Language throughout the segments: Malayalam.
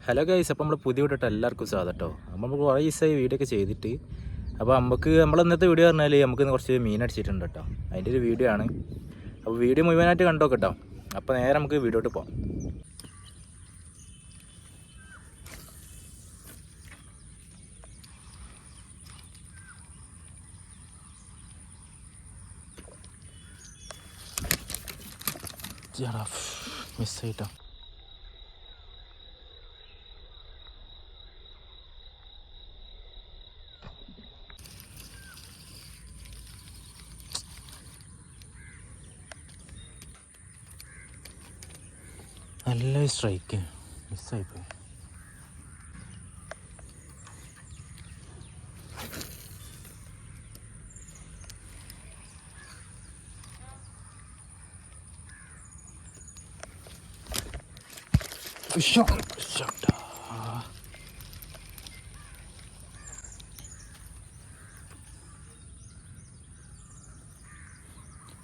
ഹലോ ഗൈസ്, അപ്പോൾ നമ്മൾ പുതിയ വീഡിയോ എല്ലാവർക്കും സ്വാഗതം കേട്ടോ. നമ്മൾ കുറേ ദിവസമായി വീഡിയോ ഒക്കെ ചെയ്തിട്ട്. അപ്പോൾ നമ്മൾ ഇന്നത്തെ വീഡിയോ പറഞ്ഞാൽ നമുക്ക് കുറച്ച് മീൻ അടിച്ചിട്ടുണ്ട് കേട്ടോ. അതിൻ്റെ ഒരു വീഡിയോ ആണ്. അപ്പോൾ വീഡിയോ മുഴുവനായിട്ട് കണ്ടോ കേട്ടോ. അപ്പോൾ നേരെ നമുക്ക് വീഡിയോട്ട് പോകാം. മിസ്സായിട്ടോ. നല്ല സ്ട്രൈക്ക് മിസ്സായിപ്പോയി.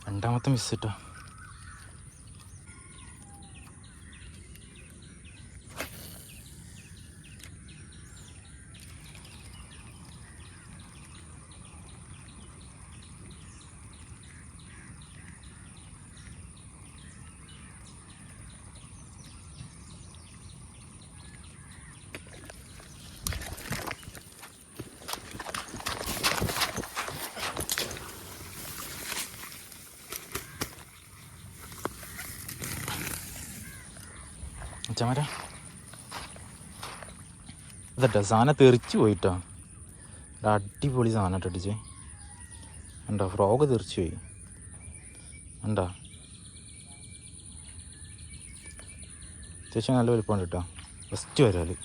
രണ്ടാമത്തെ മിസ് കേട്ടോ. ചമര ഇതട്ടോ സാധനം തെറിച്ച് പോയിട്ടോ. അടിപൊളി സാധനം ഇട്ടോ അടിച്ചേ. ഉണ്ടോ ഫ്രോഗ് തെറിച്ച് പോയി. ഉണ്ടോ അത്യാവശ്യം നല്ല വലിപ്പമുണ്ട് കേട്ടോ. ഫസ്റ്റ് വരാല്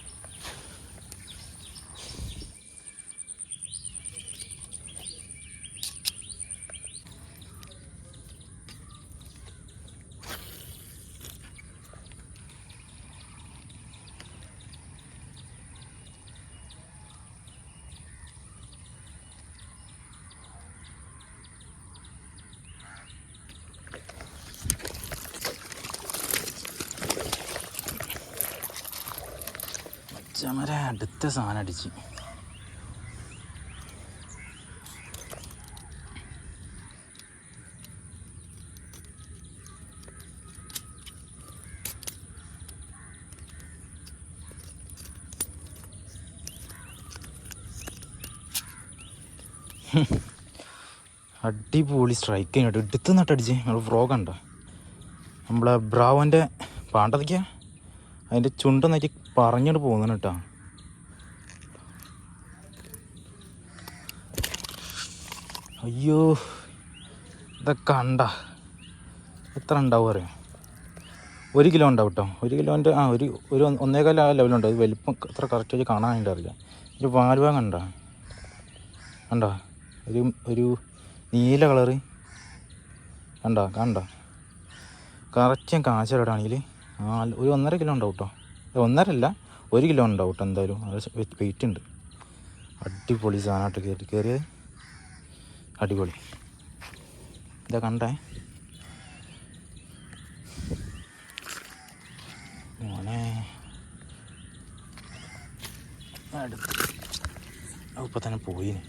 ചമര അടുത്ത സാധനം അടിച്ച്. അടിപൊളി സ്ട്രൈക്ക് കഴിഞ്ഞിട്ട് എടുത്ത് നട്ടടിച്ച്. നമ്മൾ ഫ്രോഗ് ഉണ്ടോ നമ്മളെ ബ്രാവോൻ്റെ പാണ്ടതിക്ക അതിൻ്റെ ചുണ്ട നോക്കി പറഞ്ഞിട്ട് പോകുന്നു കേട്ടോ. അയ്യോ ഇതൊക്കെ കണ്ട എത്ര ഉണ്ടാവും അറിയാം. 1 കിലോ ഉണ്ടാവും കേട്ടോ. 1 കിലോൻ്റെ ഒരു 1.25 ലെവലുണ്ട്. അത് വലിപ്പം എത്ര കറക്റ്റായിട്ട് കാണാനായിട്ട് അറിയില്ല. ഒരു വാൽഭാഗം കണ്ടോ കണ്ടോ ഒരു നീല കളറ് കണ്ടോ കറക്റ്റ് ഞാൻ കാശിടാണെങ്കിൽ ഒരു 1.5 കിലോ ഉണ്ടാവും കേട്ടോ. 1.5 അല്ല 1 കിലോ ഉണ്ടാവും കേട്ടോ. എന്തായാലും അത് വെയിറ്റ് ഉണ്ട്. അടിപൊളി സാധനമായിട്ട് കയറിയത് അടിപൊളി. ഇതാ കണ്ടേ മോനെ. ഇപ്പം തന്നെ പോയിന്.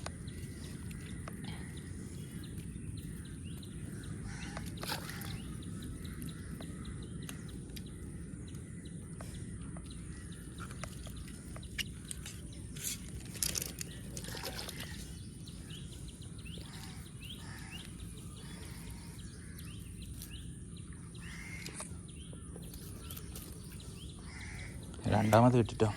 രണ്ടാമത് കിട്ടിട്ടോ.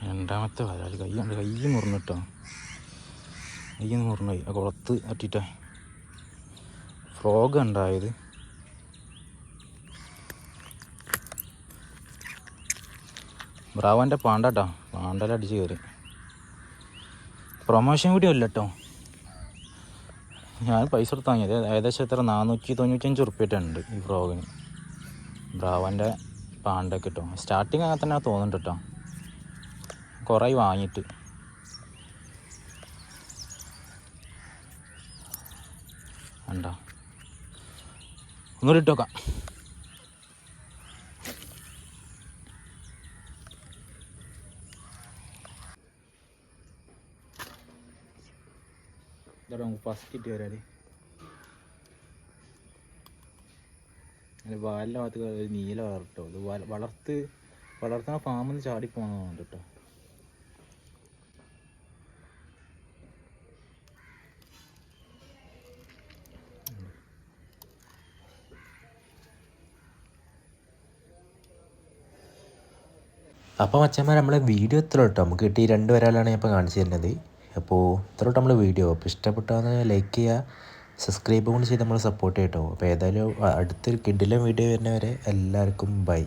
രണ്ടാമത്തെ വരാൽ കൈ മുറിഞ്ഞിട്ടോ. കൈ മുറിഞ്ഞായി. ആ കുളത്ത് തട്ടിയിട്ടാ ഫ്രോഗ് ഉണ്ടായത്. ബ്രാവോൻ്റെ പാണ്ടാട്ടോ. പാണ്ടലടിച്ച് കയറി. പ്രൊമോഷൻ വീഡിയോ അല്ല കേട്ടോ. ഞാൻ പൈസ കൊടുത്താൽ മതി. ഏകദേശം എത്ര 495 ഉറുപ്പിയായിട്ടുണ്ട് ഈ ഫ്രോഗിന്. ബ്രാവോൻ്റെ പാണ്ടൊക്കെ കിട്ടും. സ്റ്റാർട്ടിങ് അങ്ങനെ തന്നെ തോന്നുന്നുണ്ട് കേട്ടോ. കുറേ വാങ്ങിയിട്ട് കണ്ടോ, ഒന്നുകൂടി ഇട്ട് നോക്കാം. ഇതോടെ നമുക്ക് ഫസ്റ്റ് ഇട്ട് വരാല് അങ്ങനെ വാലിൻ്റെ ഭാഗത്ത് ഒരു നീല വളർട്ടോ. ഇത് വളർത്തുന്ന ഫാമിൽ നിന്ന് ചാടിപ്പോകണമെന്നുണ്ട് കേട്ടോ. അപ്പോൾ മച്ചന്മാർ നമ്മളെ വീഡിയോ ഇത്ര കേട്ടോ, നമുക്ക് കിട്ടി 2 വരാലാണ് ഞാൻ ഇപ്പോൾ കാണിച്ചു തരുന്നത്. അപ്പോൾ ഇത്ര തൊട്ട് നമ്മൾ വീഡിയോ അപ്പോൾ ഇഷ്ടപ്പെട്ടാന്ന് ലൈക്ക് ചെയ്യുക, സബ്സ്ക്രൈബ് കൊണ്ട് ചെയ്ത് നമ്മൾ സപ്പോർട്ട് ചെയ്യട്ടോ. അപ്പോൾ ഏതായാലും അടുത്തൊരു കിടിലൻ വീഡിയോ വരുന്നവരെ എല്ലാവർക്കും ബൈ.